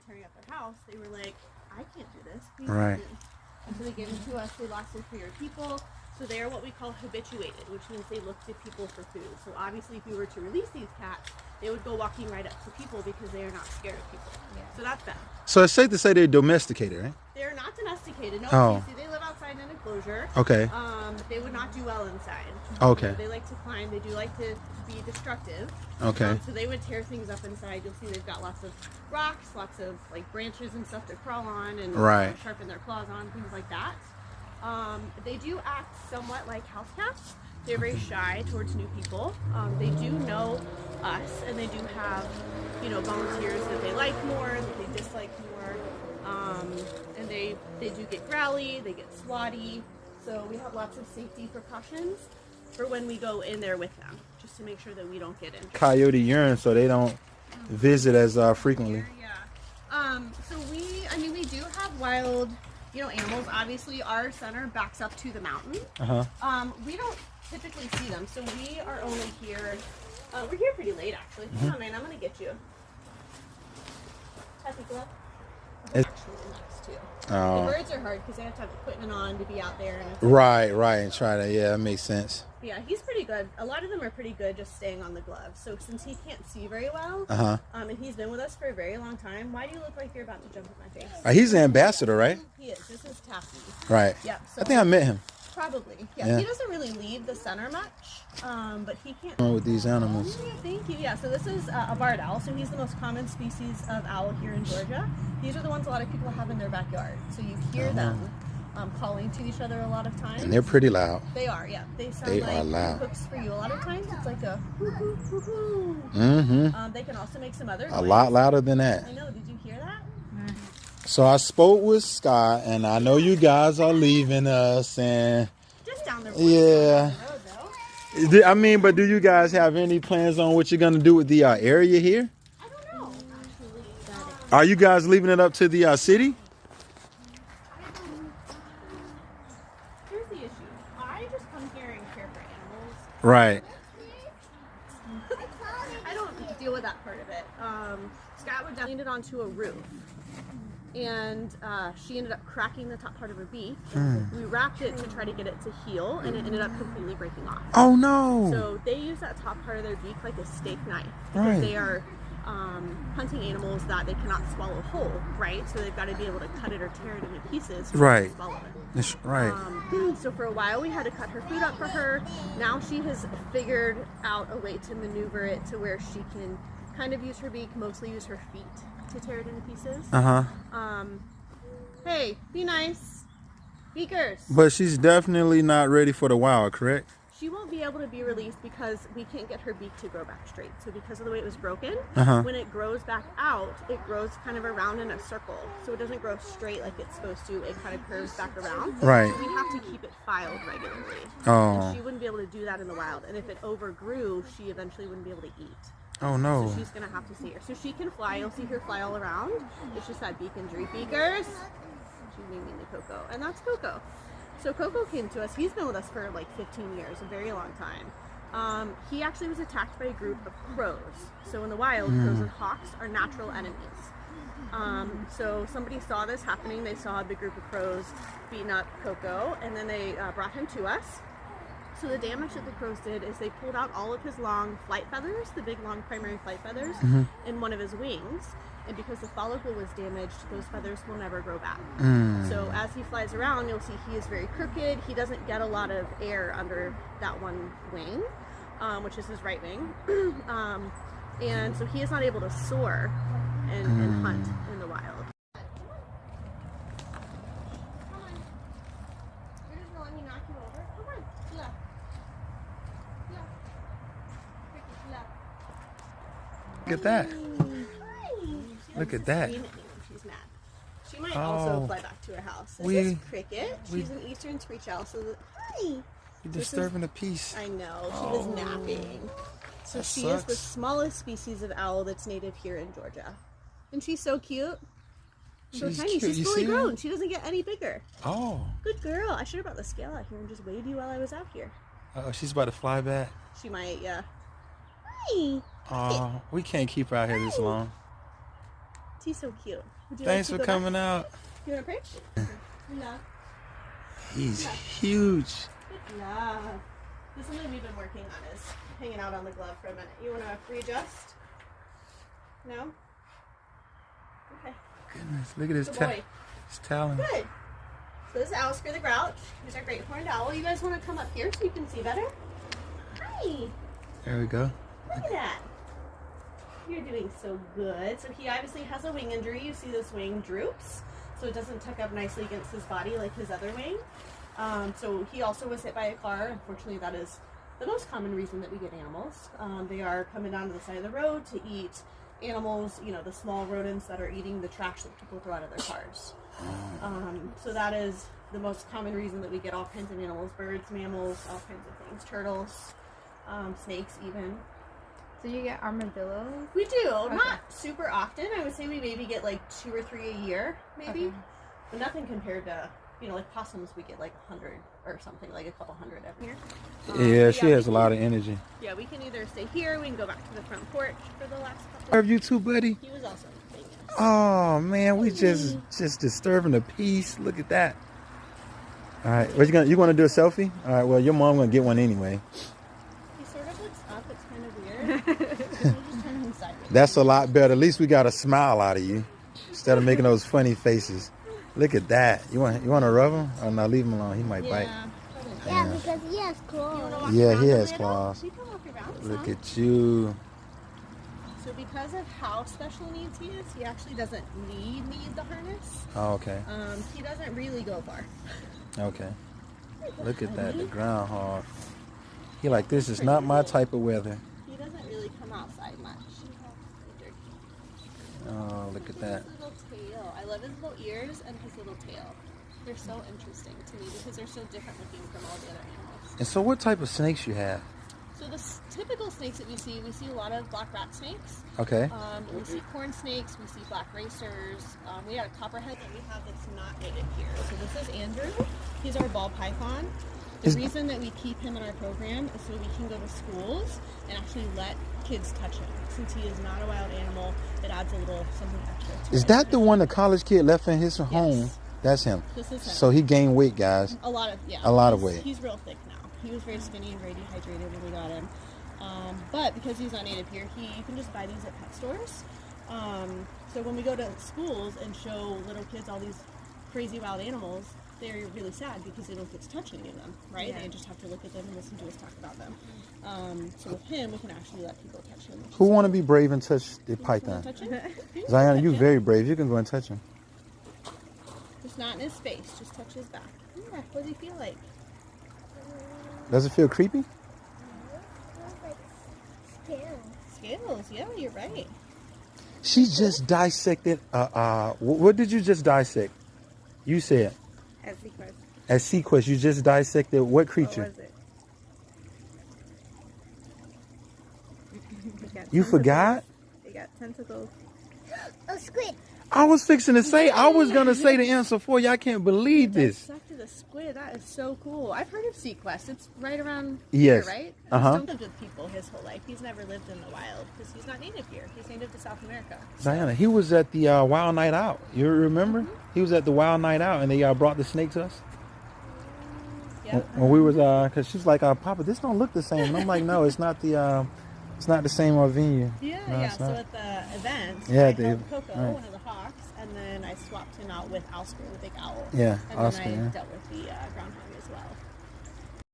tearing up their house, they were like, I can't do this. Please Right. don't. And so they gave them to us. They lasted for your people. So they are what we call habituated, which means they look to people for food. So obviously if we were to release these cats, they would go walking right up to people because they are not scared of people. Yeah. So that's them. So it's safe to say they're domesticated, right? They're not domesticated. No, Oh. see, they live outside in an enclosure. Okay. They would not do well inside. Okay. You know, they like to climb. They do like to be destructive. Okay. So they would tear things up inside. You'll see they've got lots of rocks, lots of like branches and stuff to crawl on and Right. sharpen their claws on, things like that. They do act somewhat like house cats. They're very shy towards new people. They do know us, and they do have, you know, volunteers that they like more, that they dislike more. And they do get growly, they get swatty. So we have lots of safety precautions for when we go in there with them, just to make sure that we don't get in. Coyote urine, so they don't visit as frequently. Yeah. So we do have wild, you know, animals. Obviously, our center backs up to the mountain. We don't typically see them, so we are only here. We're here pretty late, actually. Come on, man, I'm gonna get you. Happy glove. Actually, nice too. Oh. The birds are hard because they have to have equipment on to be out there. And Right, and try to, yeah, that makes sense. Yeah, he's pretty good. A lot of them are pretty good just staying on the gloves. So since he can't see very well, and he's been with us for a very long time, why do you look like you're about to jump in my face? He's an ambassador, right? He is. This is Taffy. Right. Yeah. So I think I met him. Probably. Yeah. Yeah. He doesn't really leave the center much, but he can't. With these animals. Yeah, thank you. Yeah, so this is a barred owl. So he's the most common species of owl here in Georgia. These are the ones a lot of people have in their backyard. So you hear them calling to each other a lot of times. And they're pretty loud. They are, yeah. They sound They like are loud. cooks for you. A lot of times it's like a hoo hoo hoo hoo. They can also make some other noise. A lot louder than that. I know. Did you hear that? So I spoke with Scott, and I know you guys are leaving us, and Just down there. yeah. Down the road, I mean, but do you guys have any plans on what you're gonna do with the area here? I don't know. Actually, Are you guys leaving it up to the city? here's the issue. I just come here and care for animals. Right. I don't deal with that part of it. Scott would lean it onto a roof, and she ended up cracking the top part of her beak. We wrapped it to try to get it to heal, and it ended up completely breaking off. Oh no. So they use that top part of their beak like a steak knife because Right. they are hunting animals that they cannot swallow whole, right? So they've got to be able to cut it or tear it into pieces to Right. swallow it. That's right. So for a while we had to cut her food up for her. Now she has figured out a way to maneuver it to where she can kind of use her beak, mostly use her feet to tear it into pieces. Hey, be nice. Beakers. But she's definitely not ready for the wild, correct? She won't be able to be released because we can't get her beak to grow back straight. So because of the way it was broken, when it grows back out, it grows kind of around in a circle. So it doesn't grow straight like it's supposed to. It kind of curves back around. Right. So we have to keep it filed regularly. Oh. And she wouldn't be able to do that in the wild. And if it overgrew, she eventually wouldn't be able to eat. Oh no. So she's going to have to stay here. So she can fly. You'll see her fly all around. It's just that beak injury. Beakers. She's naming the Coco. And that's Coco. So Coco came to us. He's been with us for like 15 years, a very long time. He actually was attacked by a group of crows. So in the wild, crows and hawks are natural enemies. So somebody saw this happening. They saw a big group of crows beating up Coco, and then they brought him to us. So the damage that the crows did is they pulled out all of his long flight feathers, the big long primary flight feathers, in one of his wings. And because the follicle was damaged, those feathers will never grow back. So as he flies around, you'll see he is very crooked. He doesn't get a lot of air under that one wing, which is his right wing. And so he is not able to soar and hunt in the wild. Look at that. Look at that. She's mad. She might also fly back to her house. This is Cricket. She's an eastern screech owl. So hi. You're disturbing the peace. I know. She was napping. So That she is the sucks. smallest species of owl that's native here in Georgia. And she's so cute. So She's tiny. cute. She's You fully see her? grown. She doesn't get any bigger. Oh. Good girl. I should have brought the scale out here and just weighed you while I was out here. Oh, she's about to fly back. She might, yeah. Hi. Oh, we can't keep her out here this long. He's so cute. Would you Thanks like for to go coming out. back? You want to perch? No. He's huge. Good love. This is something we've been working on, is hanging out on the glove for a minute. You want to readjust? No? Okay. Goodness, look at his Good boy. his talon. Good. So this is Oscar the Grouch. He's our great horned owl. You guys want to come up here so you can see better? Hi. There we go. Look at that. You're doing so good. So he obviously has a wing injury. You see this wing droops, so it doesn't tuck up nicely against his body like his other wing. So he also was hit by a car. Unfortunately, that is the most common reason that we get animals. They are coming down to the side of the road to eat animals, you know, the small rodents that are eating the trash that people throw out of their cars. So that is the most common reason that we get all kinds of animals, birds, mammals, all kinds of things, turtles, snakes even. So you get armadillos? We do, Okay. not super often. I would say we maybe get like 2 or 3 a year, maybe. Okay. But nothing compared to, you know, like possums, we get like 100 or something, like a couple hundred every year. Yeah, But she we has a can- lot of energy. Yeah, we can either stay here, we can go back to the front porch for the last couple. Serve you too, buddy. He was also famous. Oh man, we just disturbing the peace. Look at that. All right, what you gonna do a selfie? All right, well your mom gonna get one anyway. He sort of looks up, it's kind of weird. We'll just turn him sideways. That's a lot better. At least we got a smile out of you instead of making those funny faces. Look at that. You want to rub him? Oh no, leave him alone. He might bite. Yeah, probably not. Yeah, because he has You wanna claws. walk Yeah, around he a has little? claws. You can walk around Look some. at you. So because of how special needs he is, he actually doesn't need the harness. Oh, okay. He doesn't really go far. Okay. Look at that, the groundhog. He like, this is not my type of weather. He doesn't really come outside much. Oh, look at that. His little tail. I love his little ears and his little tail. They're so interesting to me because they're so different looking from all the other animals. And so what type of snakes you have? So the typical snakes that we see a lot of black rat snakes. Okay. We see corn snakes, we see black racers. We got a copperhead that we have that's not native here. So this is Andrew. He's our ball python. The reason that we keep him in our program is so we can go to schools and actually let kids touch him. Since he is not a wild animal, it adds a little something extra to Is it. that the one the college kid left in his home? That's him. This is him. So he gained weight, guys. A lot of He's- weight. He's real thick now. He was very skinny and very dehydrated when we got him. But because he's not native here, you can just buy these at pet stores. So when we go to schools and show little kids all these crazy wild animals, they're really sad because they don't get to touch any of them, right? Yeah. They just have to look at them and listen to us talk about them. So with him, we can actually let people touch him. Who want to be brave and touch the Wanna python? touch him? Zion, you're very brave. You can go and touch him. Just not in his face. Just touch his back. Yeah. What does he feel like? Does it feel creepy? Scales. Yeah, you're right. She just dissected. What did you just dissect? You said As sequence. at Sequest, you just dissected what What creature? was it? It got You tentacles. forgot? It got tentacles. A squid. I was fixing to say. I was gonna say the answer for you. I can't believe this. Dissected a squid. That is so cool. I've heard of Sequest. It's right around Yes. here, right? Uh-huh. He's lived with people his whole life. He's never lived in the wild because he's not native here. He's native to South America. Diana, he was at the Wild Night Out. You remember? He was at the Wild Night Out, and they brought the snake to us. Yeah. When we was, cause she's like, Papa, this don't look the same. And I'm like, no, it's not the same venue. Yeah, No, yeah. it's So not. at the event, Yeah, I they- held Coco, right. one of the hawks, and then I swapped him out with Oscar, the big owl. Yeah, and Oscar, then I yeah. dealt with the groundhog as well.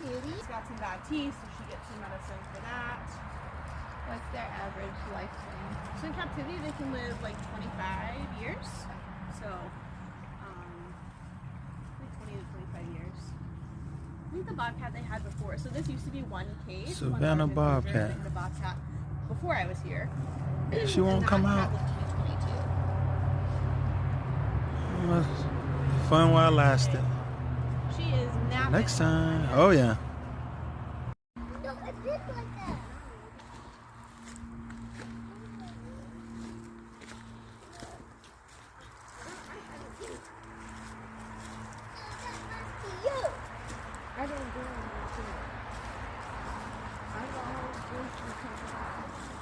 She's got some bad teeth, so she gets some medicine for that. What's their average lifespan? So in captivity, they can live like 25 years. So, like 20 to 25 years. I think the bobcat they had before. So this used to be one cage. one Savannah large bobcat. enclosure, The bobcat before I was here. She won't And come that out. cat lived to be 22. Fun while it lasted. She is napping. Next time. Oh yeah. No, it's just like that. You. doing it too. I got all those fish.